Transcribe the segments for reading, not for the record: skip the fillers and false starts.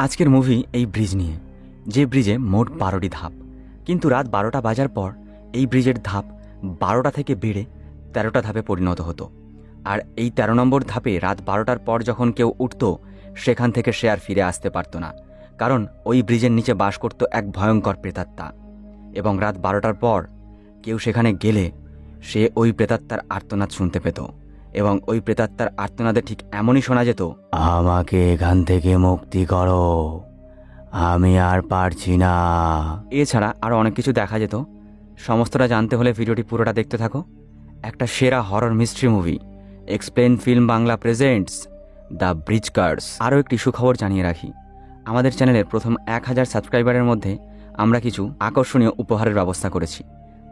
আজকের মুভি এই ব্রিজ নিয়ে, যে ব্রিজে মোট 12টি ধাপ, কিন্তু রাত 12টা বাজার পর এই ব্রিজের ধাপ 12টা থেকে বেড়ে 13টা ধাপে পরিণত হতো। আর এই 13 নম্বর ধাপে রাত 12টার পর যখন কেউ উঠত, সেখান থেকে সে আর ফিরে আসতে পারত না, কারণ ওই ব্রিজের নিচে বাস করত এক ভয়ঙ্কর প্রেতাত্মা। এবং রাত 12টার পর কেউ সেখানে গেলে সে ওই প্রেতাত্মার আর্তনাদ শুনতে পেত, এবং ওই প্রেতাত্মার আর্তনাদে ঠিক এমনই শোনা যেত, আমাকে এখান থেকে মুক্তি করো, আমি আর পারছি না। এছাড়া আরও অনেক কিছু দেখা যেত। সমস্তটা জানতে হলে ভিডিওটি পুরোটা দেখতে থাকো। একটা সেরা horror mystery movie explain film Bangla presents the bridge curse. আরও একটি সুখবর জানিয়ে রাখি, আমাদের চ্যানেলের প্রথম 1000 সাবস্ক্রাইবারের মধ্যে আমরা কিছু আকর্ষণীয় উপহারের ব্যবস্থা করেছি।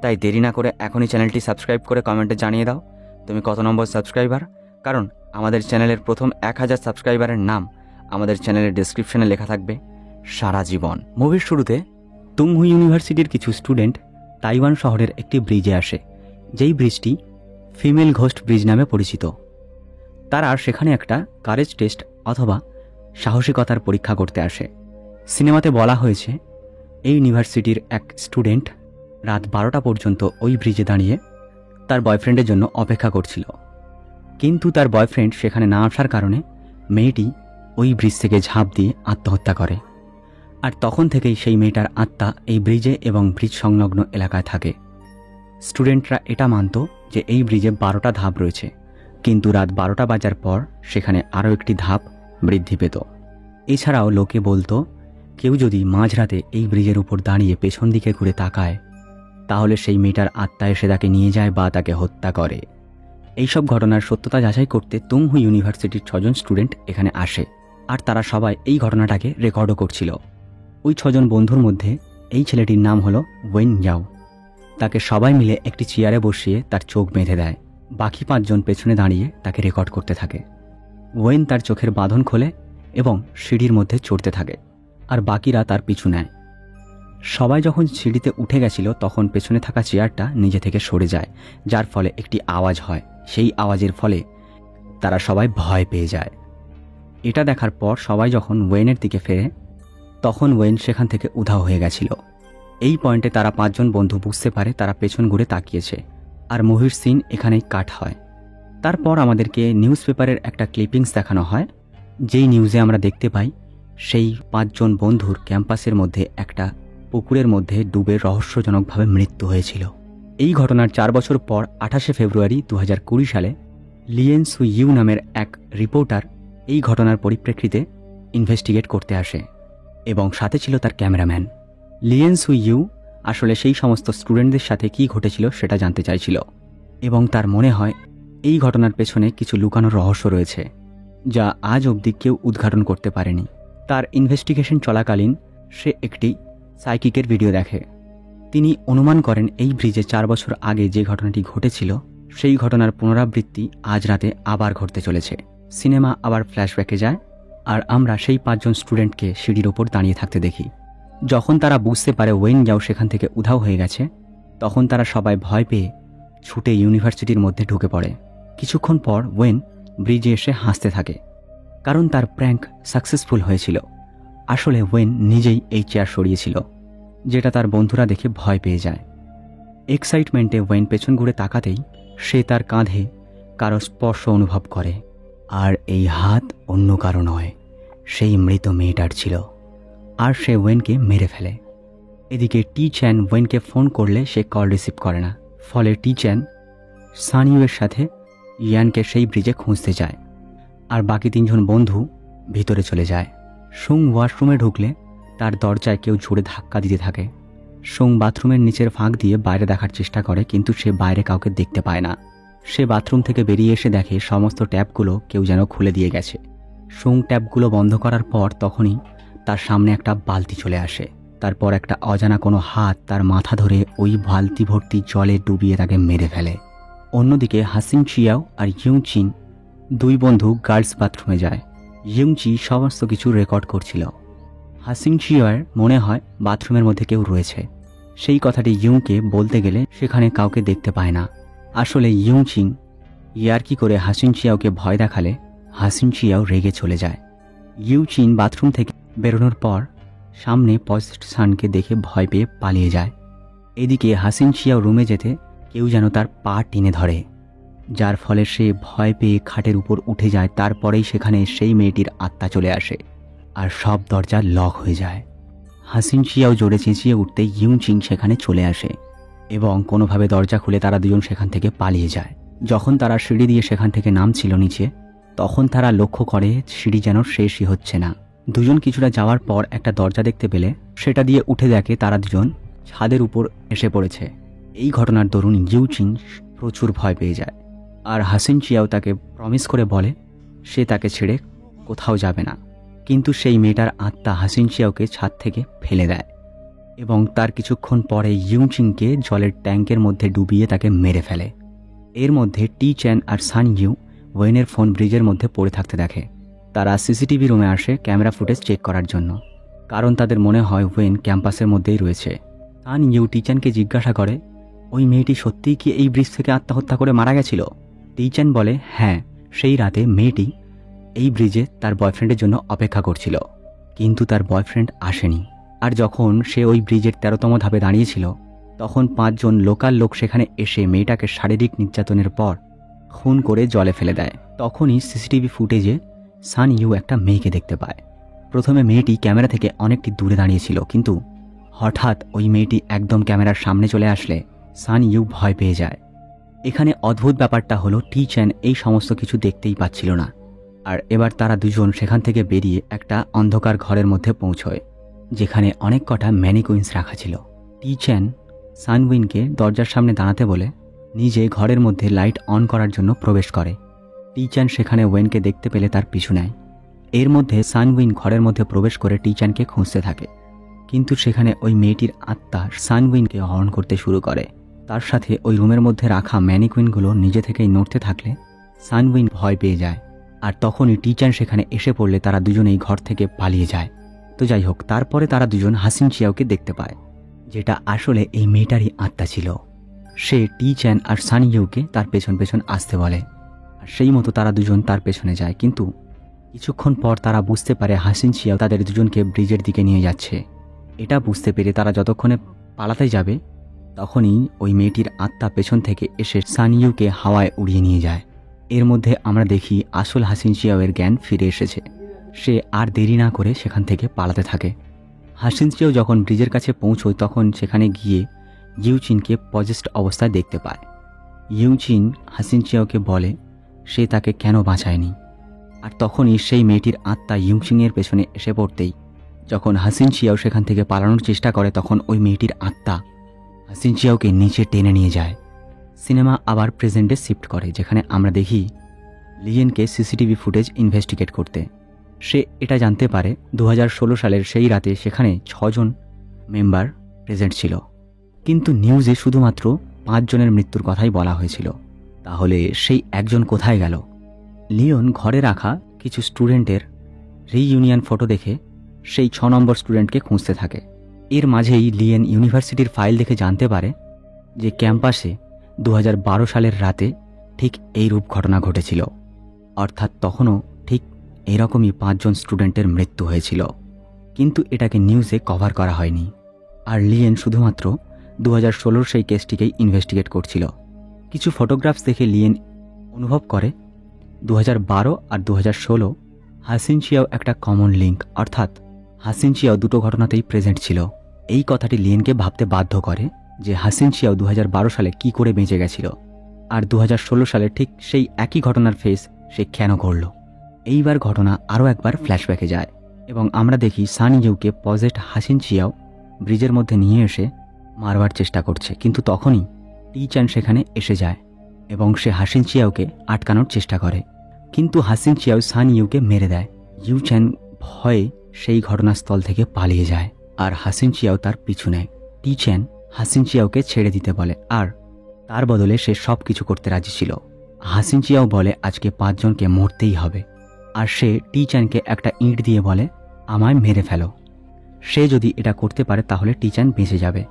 তাই দেরি না করে এখনই চ্যানেলটি সাবস্ক্রাইব করে কমেন্টে জানিয়ে দাও তুমি কত নম্বর সাবস্ক্রাইবার, কারণ আমাদের চ্যানেলের প্রথম 1000 সাবস্ক্রাইবারের নাম আমাদের চ্যানেলের ডেসক্রিপশনে লেখা থাকবে সারা জীবন। মুভির শুরুতে তুংহু ইউনিভার্সিটির কিছু স্টুডেন্ট তাইওয়ান শহরের একটি ব্রিজে আসে, যেই ব্রিজটি ফিমেল ঘোস্ট ব্রিজ নামে পরিচিত। তারা সেখানে একটা কারেজ টেস্ট অথবা সাহসিকতার পরীক্ষা করতে আসে। সিনেমাতে বলা হয়েছে এই ইউনিভার্সিটির এক স্টুডেন্ট রাত 12টা পর্যন্ত ওই ব্রিজে দাঁড়িয়ে তার বয়ফ্রেন্ডের জন্য অপেক্ষা করছিল, কিন্তু তার বয়ফ্রেন্ড সেখানে না আসার কারণে মেয়েটি ওই ব্রিজ থেকে ঝাঁপ দিয়ে আত্মহত্যা করে। আর তখন থেকেই সেই মেয়েটার আত্মা এই ব্রিজে এবং ব্রিজ সংলগ্ন এলাকায় থাকে। স্টুডেন্টরা এটা মানত যে এই ব্রিজে 12টা ধাপ রয়েছে, কিন্তু রাত 12টা বাজার পর সেখানে আরও একটি ধাপ বৃদ্ধি পেত। এছাড়াও লোকে বলতো কেউ যদি মাঝরাতে এই ব্রিজের উপর দাঁড়িয়ে পেছন দিকে ঘুরে তাকায়, তাহলে সেই মেয়েটার আত্মা এসে তাকে নিয়ে যায় বা তাকে হত্যা করে। এইসব ঘটনার সত্যতা যাচাই করতে তুংহু ইউনিভার্সিটির 6 জন স্টুডেন্ট এখানে আসে, আর তারা সবাই এই ঘটনাটাকে রেকর্ডও করছিল। ওই 6 জন বন্ধুর মধ্যে এই ছেলেটির নাম হলো ওয়েন ইয়াও। তাকে সবাই মিলে একটি চেয়ারে বসিয়ে তার চোখ বেঁধে দেয়। বাকি 5 জন পেছনে দাঁড়িয়ে তাকে রেকর্ড করতে থাকে। ওয়েন তার চোখের বাঁধন খোলে এবং সিঁড়ির মধ্যে চড়তে থাকে, আর বাকিরা তার পিছু নেয়। সবাই যখন সিঁড়িতে উঠে গেছিল, তখন পেছনে থাকা চেয়ারটা নিজে থেকে সরে যায়, যার ফলে একটি আওয়াজ হয়। সেই আওয়াজের ফলে তারা সবাই ভয় পেয়ে যায়। এটা দেখার পর সবাই যখন ওয়েনের দিকে ফেরে, তখন ওয়েন সেখান থেকে উধাও হয়ে গেছিল। এই পয়েন্টে তারা 5 জন বন্ধু বুঝতে পারে তারা পেছন ঘুরে তাকিয়েছে, আর মুভির সিন এখানেই কাট হয়। তারপর আমাদেরকে নিউজ পেপারের একটা ক্লিপিংস দেখানো হয়, যেই নিউজে আমরা দেখতে পাই সেই 5 জন বন্ধুর ক্যাম্পাসের মধ্যে একটা পুকুরের মধ্যে ডুবে রহস্যজনকভাবে মৃত্যু হয়েছিল। এই ঘটনার 4 বছর পর 28শে ফেব্রুয়ারি 2020 সালে লিয়েন সু ইউ নামের এক রিপোর্টার এই ঘটনার পরিপ্রেক্ষিতে ইনভেস্টিগেট করতে আসে, এবং সাথে ছিল তার ক্যামেরাম্যান। লিয়েন সু ইউ আসলে সেই সমস্ত স্টুডেন্টদের সাথে কি ঘটেছিল সেটা জানতে চাইছিল, এবং তার মনে হয় এই ঘটনার পেছনে কিছু লুকানো রহস্য রয়েছে, যা আজ অবধি কেউ উদ্ঘাটন করতে পারেনি। তার ইনভেস্টিগেশন চলাকালীন সে একটি সাইকিকের ভিডিও দেখে। তিনি অনুমান করেন এই ব্রিজে 4 বছর আগে যে ঘটনাটি ঘটেছিল, সেই ঘটনার পুনরাবৃত্তি আজ রাতে আবার ঘটতে চলেছে। সিনেমা আবার ফ্ল্যাশব্যাকে যায়, আর আমরা সেই 5 জন স্টুডেন্টকে সিঁড়ির ওপর দাঁড়িয়ে থাকতে দেখি। যখন তারা বুঝতে পারে ওয়েন ইয়াও সেখান থেকে উধাও হয়ে গেছে, তখন তারা সবাই ভয় পেয়ে ছুটে ইউনিভার্সিটির মধ্যে ঢুকে পড়ে। কিছুক্ষণ পর ওয়েন ব্রিজে এসে হাসতে থাকে, কারণ তার প্র্যাঙ্ক সাকসেসফুল হয়েছিল। আসলে ওয়েন নিজেই এই চেয়ার সরিয়েছিল, যেটা তার বন্ধুরা দেখে ভয় পেয়ে যায়। এক্সাইটমেন্টে ওয়েন পেছন ঘুরে তাকাতেই সে তার কাঁধে কারো স্পর্শ অনুভব করে, আর এই হাত অন্য কারো নয়, সেই মৃত মেয়েটার ছিল, আর সে ওয়েনকে মেরে ফেলে। এদিকে টি চ্যান ওয়েনকে ফোন করলে সে কল রিসিভ করে না, ফলে টি চ্যান সানিউয়ের সাথে ইয়ানকে সেই ব্রিজে খুঁজতে যায়, আর বাকি 3 জন বন্ধু ভিতরে চলে যায়। সুং ওয়াশরুমে ঢুকলে তার দরজায় কেউ জোরে ধাক্কা দিতে থাকে। সুং বাথরুমের নিচের ফাঁক দিয়ে বাইরে দেখার চেষ্টা করে, কিন্তু সে বাইরে কাউকে দেখতে পায় না। সে বাথরুম থেকে বেরিয়ে এসে দেখে সমস্ত ট্যাপগুলো কেউ যেন খুলে দিয়ে গেছে। সুং ট্যাপগুলো বন্ধ করার পর তখনই তার সামনে একটা বালতি চলে আসে। তারপর একটা অজানা কোনো হাত তার মাথা ধরে ওই বালতি ভর্তি জলে ডুবিয়ে তাকে মেরে ফেলে। অন্যদিকে হাসিং চিয়াও আর ইউং চিন 2 বন্ধু গার্লস বাথরুমে যায়। ইউং চি সমস্ত কিছু রেকর্ড করছিল। হাসিং চিয়ার মনে হয় বাথরুমের মধ্যে কেউ রয়েছে। সেই কথাটি ইউংকে বলতে গেলে সেখানে কাউকে দেখতে পায় না। আসলে ইউং চিং ইয়ার্কি করে হাসিং চিয়াওকে ভয় দেখালে হাসিং চিয়াও রেগে চলে যায়। ইউ চিন বাথরুম থেকে বেরোনোর পর সামনে পজেসড সানকে দেখে ভয় পেয়ে পালিয়ে যায়। এদিকে হাসিন চিয়াও রুমে যেতে কেউ যেন তার পা টেনে ধরে, যার ফলে সে ভয় পেয়ে খাটের উপর উঠে যায়। তারপরেই সেখানে সেই মেয়েটির আত্মা চলে আসে আর সব দরজা লক হয়ে যায়। হাসিন চিয়াও জোরে চেঁচিয়ে উঠতে ইউচিং সেখানে চলে আসে এবং কোনোভাবে দরজা খুলে তারা দুজন সেখান থেকে পালিয়ে যায়। যখন তারা সিঁড়ি দিয়ে সেখান থেকে নামছিল নিচে, তখন তারা লক্ষ্য করে সিঁড়ি যেন শেষই হচ্ছে না। দুজন কিছুটা যাওয়ার পর একটা দরজা দেখতে পেলে সেটা দিয়ে উঠে দেখে তারা দুজন ছাদের উপর এসে পড়েছে। এই ঘটনার দরুন ইউচিং প্রচুর ভয় পেয়ে যায় আর হাসিন চিয়াও তাকে প্রমিস করে বলে সে তাকে ছেড়ে কোথাও যাবে না। কিন্তু সেই মেয়েটার আত্মা হাসিন চিয়াওকে ছাদ থেকে ফেলে দেয় এবং তার কিছুক্ষণ পরে ইউচিংকে জলের ট্যাঙ্কের মধ্যে ডুবিয়ে তাকে মেরে ফেলে। এর মধ্যে টি চ্যান আর সান ইউ ওয়েনের ফোন ব্রিজের মধ্যে পড়ে থাকতে দেখে। তারা সিসিটিভি রুমে আসে ক্যামেরা ফুটেজ চেক করার জন্য, কারণ তাদের মনে হয় ওয়েন ক্যাম্পাসের মধ্যেই রয়েছে। সান ইউ টি চ্যানকে জিজ্ঞাসা করে ওই মেয়েটি সত্যিই কি এই ব্রিজ থেকে আত্মহত্যা করে মারা গেছিল? টি চ্যান বলে হ্যাঁ, সেই রাতে মেয়েটি এই ব্রিজে তার বয়ফ্রেন্ডের জন্য অপেক্ষা করছিল, কিন্তু তার বয়ফ্রেন্ড আসেনি। আর যখন সে ওই ব্রিজের 13তম ধাপে দাঁড়িয়েছিল, তখন 5 জন লোকাল লোক সেখানে এসে মেয়েটাকে শারীরিক নির্যাতনের পর খুন করে জলে ফেলে দেয়। তখনই সিসিটিভি ফুটেজে সান ইউ একটা মেয়েকে দেখতে পায়। প্রথমে মেয়েটি ক্যামেরা থেকে অনেকটি দূরে দাঁড়িয়েছিল, কিন্তু হঠাৎ ওই মেয়েটি একদম ক্যামেরার সামনে চলে আসলে সান ইউ ভয় পেয়ে যায়। এখানে অদ্ভুত ব্যাপারটা হলো টি চ্যান এই সমস্ত কিছু দেখতেই পাচ্ছিল না। আর এবার তারা দুজন সেখান থেকে বেরিয়ে একটা অন্ধকার ঘরের মধ্যে পৌঁছয়, যেখানে অনেক কটা ম্যানিকুইন্স রাখা ছিল। টি চ্যান সানউইনকে দরজার সামনে দাঁড়াতে বলে নিজে ঘরের মধ্যে লাইট অন করার জন্য প্রবেশ করে। টি চ্যান সেখানে ওয়েনকে দেখতে পেলে তার পিছু নেয়। এর মধ্যে সানউইন ঘরের মধ্যে প্রবেশ করে টি চ্যানকে খুঁজতে থাকে, কিন্তু সেখানে ওই মেয়েটির আত্মা সানউইনকে হরণ করতে শুরু করে। তার সাথে ওই রুমের মধ্যে রাখা ম্যানিকুইনগুলো নিজে থেকেই নড়তে থাকলে সানউইন ভয় পেয়ে যায়। আর তখনই টি চ্যান সেখানে এসে পড়লে তারা দুজনেই ঘর থেকে পালিয়ে যায়। তো যাই হোক, তারপরে তারা দুজন হাসিন চিয়াওকে দেখতে পায়, যেটা আসলে এই মেয়েটারই আত্মা ছিল। সে টি চ্যান আর সান ইউকে তার পেছন পেছন আসতে বলে, আর সেই মতো তারা দুজন তার পেছনে যায়। কিন্তু কিছুক্ষণ পর তারা বুঝতে পারে হাসিন চিয়াও তাদের দুজনকে ব্রিজের দিকে নিয়ে যাচ্ছে। এটা বুঝতে পেরে তারা যতক্ষণে পালাতে যাবে, তখনই ওই মেয়েটির আত্মা পেছন থেকে এসে সান ইউকে হাওয়ায় উড়িয়ে নিয়ে যায়। এর মধ্যে আমরা দেখি আসল হাসিন চিয়াওয়ের জ্ঞান ফিরে এসেছে। সে আর দেরি না করে সেখান থেকে পালাতে থাকে। হাসিন চিয়াও যখন ব্রিজের কাছে পৌঁছয়, তখন সেখানে গিয়ে ইউচিনকে পজেসড অবস্থায় দেখতে পায়। ইউচিন হাসিন চিয়াওকে বলে সে তাকে কেন বাঁচায়নি। আর তখনই সেই মেয়েটির আত্মা ইউচিনের পেছনে এসে পড়তেই যখন হাসিন চিয়াও সেখান থেকে পালানোর চেষ্টা করে, তখন ওই মেয়েটির আত্মা হাসিন চিয়াওকে নিচে টেনে নিয়ে যায়। সিনেমা আবার প্রেজেন্টে শিফট করে, যেখানে আমরা দেখি লিয়েনকে সিসিটিভি ফুটেজ ইনভেস্টিগেট করতে। সে এটা জানতে পারে 2016 সালের সেই রাতে সেখানে 6 জন মেম্বার প্রেজেন্ট ছিল, কিন্তু নিউজে শুধুমাত্র 5 জনের মৃত্যুর কথাই বলা হয়েছিল। তাহলে সেই একজন কোথায় গেল? লিওন ঘরে রাখা কিছু স্টুডেন্টের রিইউনিয়ন ফটো দেখে সেই 6 নম্বর স্টুডেন্টকে খুঁজতে থাকে। এর মাঝেই লিয়েন ইউনিভার্সিটির ফাইল দেখে জানতে পারে যে ক্যাম্পাসে 2012 সালের রাতে ঠিক এই রূপ ঘটনা ঘটেছিল, অর্থাৎ তখনও ঠিক এরকমই 5 জন স্টুডেন্টের মৃত্যু হয়েছিল। কিন্তু এটাকে নিউজে কভার করা হয়নি। আর লিয়েন শুধুমাত্র 2016 সেই কেসটিকেই ইনভেস্টিগেট করছিল। কিছু ফটোগ্রাফস দেখে লিয়েন অনুভব করে 2012 আর 2016 হাসিন চিয়াও একটা কমন লিঙ্ক, অর্থাৎ হাসিন চিয়াও দুটো ঘটনাতেই প্রেজেন্ট ছিল। এই কথাটি লিয়েনকে ভাবতে বাধ্য করে যে হাসিন চিয়াও 2012 সালে কি করে বেঁচে গেছিল, আর 2016 সালে ঠিক সেই একই ঘটনার ফেস সে কেন করল। এইবার ঘটনা আরও একবার ফ্ল্যাশব্যাকে যায় এবং আমরা দেখি সান ইউকে পজেসড হাসিন চিয়াও ব্রিজের মধ্যে নিয়ে এসে মারবার চেষ্টা করছে, কিন্তু তখনই টি চ্যান সেখানে এসে যায় এবং সে হাসিন চিয়াওকে আটকানোর চেষ্টা করে, কিন্তু হাসিন চিয়াও সান ইউকে মেরে দেয়। ইউ চ্যান ভয়ে সেই ঘটনাস্থল থেকে পালিয়ে যায় আর হাসিন চিয়াও তার পিছু নেয়। টি চ্যান হাসিন চিয়াওকে ছেড়ে দিতে বলে আর তার বদলে সে সব কিছু করতে রাজি ছিল। হাসিন চিয়াও বলে আজকে 5 জনকে মরতেই হবে, আর সে টি চ্যানকে একটা ইঁট দিয়ে বলে আমায় মেরে ফেলো। সে যদি এটা করতে পারে তাহলে টি চ্যান বেঁচে যাবে।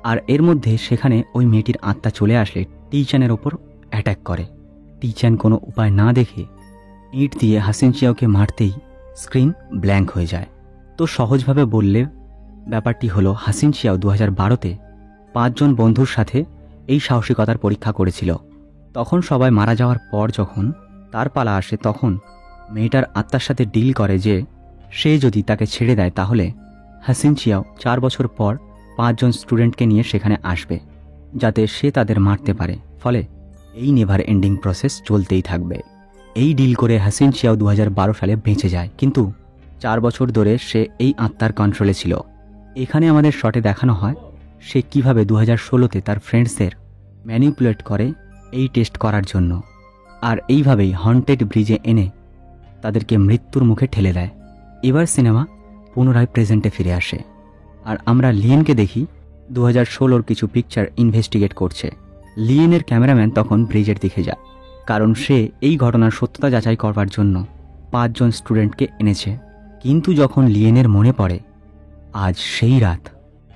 আর এর মধ্যে সেখানে ওই মেয়েটির আত্মা চলে আসলে টি চ্যানের ওপর অ্যাটাক করে। টি চ্যান কোনো উপায় না দেখে ইঁট দিয়ে হাসিন চিয়াওকে মারতেই স্ক্রিন ব্ল্যাঙ্ক হয়ে যায় তো সহজভাবে বললে ব্যাপারটি হলো হাসিন চিয়াও 2012-তে 5 জন বন্ধুর সাথে এই সাহসিকতার পরীক্ষা করেছিল। তখন সবাই মারা যাওয়ার পর যখন তার পালা আসে তখন মেয়েটার আত্মার সাথে ডিল করে যে সে যদি তাকে ছেড়ে দেয় তাহলে হাসিন চিয়াও 4 বছর পর 5 জন স্টুডেন্টকে নিয়ে সেখানে আসবে যাতে সে তাদের মারতে পারে। ফলে এই নেভার এন্ডিং প্রসেস চলতেই থাকবে। এই ডিল করে হাসিন চিয়াও 2012 সালে বেঁচে যায়, কিন্তু 4 বছর ধরে সে এই আত্মার কন্ট্রোলে ছিল। এখানে আমাদের শটে দেখানো হয় সে কিভাবে 2016-তে তার ফ্রেন্ডসদের ম্যানিপুলেট করে এই টেস্ট করার জন্য, আর এইভাবেই হন্টেড ব্রিজে এনে তাদেরকে মৃত্যুর মুখে ঠেলে দেয়। এবার সিনেমা পুনরায় প্রেজেন্টে ফিরে আসে, আর আমরা লিয়েনকে দেখি 2016-র কিছু পিকচার ইনভেস্টিগেট করছে। লিয়েনের ক্যামেরাম্যান তখন ব্রিজের দিকে যায়, কারণ সে এই ঘটনার সত্যতা যাচাই করবার জন্য 5 জন স্টুডেন্টকে এনেছে। কিন্তু যখন লিয়েনের মনে পড়ে আজ সেই রাত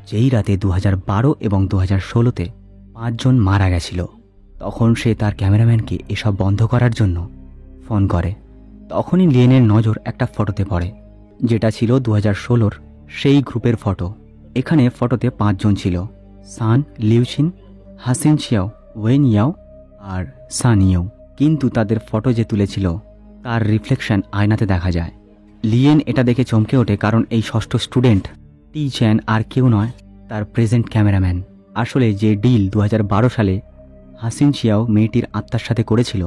যেই রাতে 2012 এবং 2016-তে 5 জন মারা গেছিল, তখন সে তার ক্যামেরাম্যানকে এসব বন্ধ করার জন্য ফোন করে। তখনই লিয়েনের নজর একটা ফটোতে পড়ে, যেটা ছিল 2016-র সেই গ্রুপের ফটো। এখানে ফটোতে 5 জন ছিল: সান, লিউচিন, হাসিন চিয়াও, ওয়েন ইয়াও আর সান ইউ। কিন্তু তাদের ফটো যে তুলেছিল তার রিফ্লেকশন আয়নাতে দেখা যায়। লিয়েন এটা দেখে চমকে ওঠে, কারণ এই ষষ্ঠ স্টুডেন্ট টি চ্যান আর কেউ নয়, তার প্রেজেন্ট ক্যামেরাম্যান। আসলে যে ডিল 2012 সালে হাসিন চিয়াও মেয়েটির আত্মার সাথে করেছিল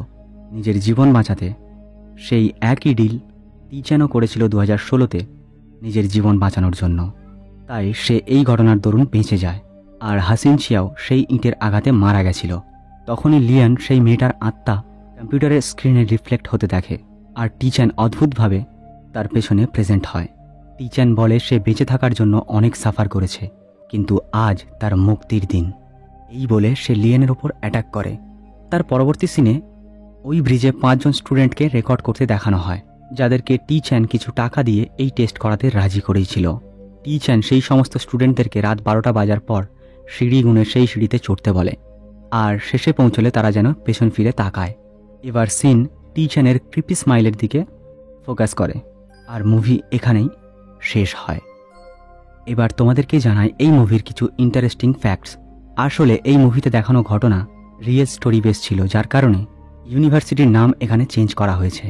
নিজের জীবন বাঁচাতে, সেই একই ডিল টি চ্যানও করেছিল 2016-তে নিজের জীবন বাঁচানোর জন্য। তাই সে এই ঘটনার দরুন বেঁচে যায়, আর হাসিন চিয়াও সেই ইঁটের আঘাতে মারা গেছিল। তখনই লিয়ান সেই মেয়েটার আত্মা কম্পিউটারের স্ক্রিনে রিফ্লেক্ট হতে দেখে, আর টি চ্যান অদ্ভুতভাবে তার পেছনে প্রেজেন্ট হয়। টি চ্যান বলে সে বেঁচে থাকার জন্য অনেক সাফার করেছে, কিন্তু আজ তার মুক্তির দিন। এই বলে সে লিয়েনের ওপর অ্যাটাক করে। তার পরবর্তী সিনে ওই ব্রিজে 5 জন স্টুডেন্টকে রেকর্ড করতে দেখানো হয়, যাদেরকে টি চ্যান কিছু টাকা দিয়ে এই টেস্ট করাতে রাজি করেছিল। টি চ্যান সেই সমস্ত স্টুডেন্টদেরকে রাত 12টা বাজার পর সিঁড়ি গুনে সেই সিঁড়িতে চড়তে বলে, আর শেষে পৌঁছলে তারা যেন পেছন ফিরে তাকায়। এবার সিন টি চ্যানের ক্রিপি স্মাইলের দিকে ফোকাস করে, আর মুভি এখানেই শেষ হয়। এবার তোমাদেরকে জানাই এই মুভির কিছু ইন্টারেস্টিং ফ্যাক্টস। আসলে এই মুভিতে দেখানো ঘটনা রিয়েল স্টোরি বেস ছিল, যার কারণে ইউনিভার্সিটির নাম এখানে চেঞ্জ করা হয়েছে।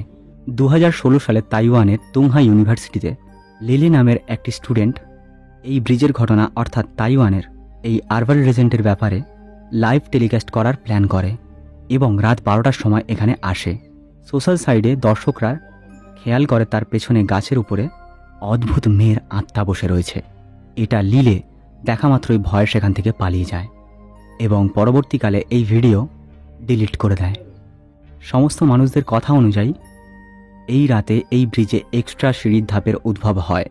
2016 সালে তাইওয়ানের তুংহা ইউনিভার্সিটিতে লিলি নামের একটি স্টুডেন্ট এই ব্রিজের ঘটনা অর্থাৎ তাইওয়ানের এই আরবান লেজেন্ডের ব্যাপারে লাইভ টেলিকাস্ট করার প্ল্যান করে এবং রাত 12টার সময় এখানে আসে। সোশ্যাল সাইডে দর্শকরা খেয়াল করে তার পেছনে গাছের উপরে অদ্ভুত মেয়ের আত্মা বসে রয়েছে। এটা লিলে দেখা মাত্রই ভয় সেখান থেকে পালিয়ে যায় এবং পরবর্তীকালে এই ভিডিও ডিলিট করে দেয়। সমস্ত মানুষদের কথা অনুযায়ী এই রাতে এই ব্রিজে এক্সট্রা সিঁড়ির ধাপের উদ্ভব হয়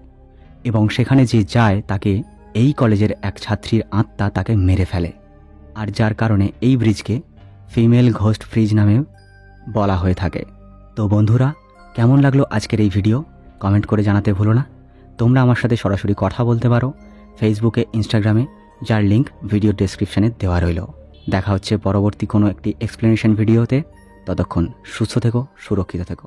এবং সেখানে যে যায় তাকে এই কলেজের এক ছাত্রীর আত্মা তাকে মেরে ফেলে, আর যার কারণে এই ব্রিজকে ফিমেল ঘোস্ট ব্রিজ নামে বলা হয়ে থাকে। তো বন্ধুরা, কেমন লাগলো আজকের এই ভিডিও কমেন্ট করে জানাতে ভুলো না। তোমরা আমার সাথে সরাসরি কথা বলতে পারো ফেসবুকে, ইনস্টাগ্রামে, যার লিঙ্ক ভিডিও ডেসক্রিপশনে দেওয়া রইল। দেখা হচ্ছে পরবর্তী কোনো একটি এক্সপ্লেনেশন ভিডিওতে। ততক্ষণ সুস্থ থেকো, সুরক্ষিত থেকো।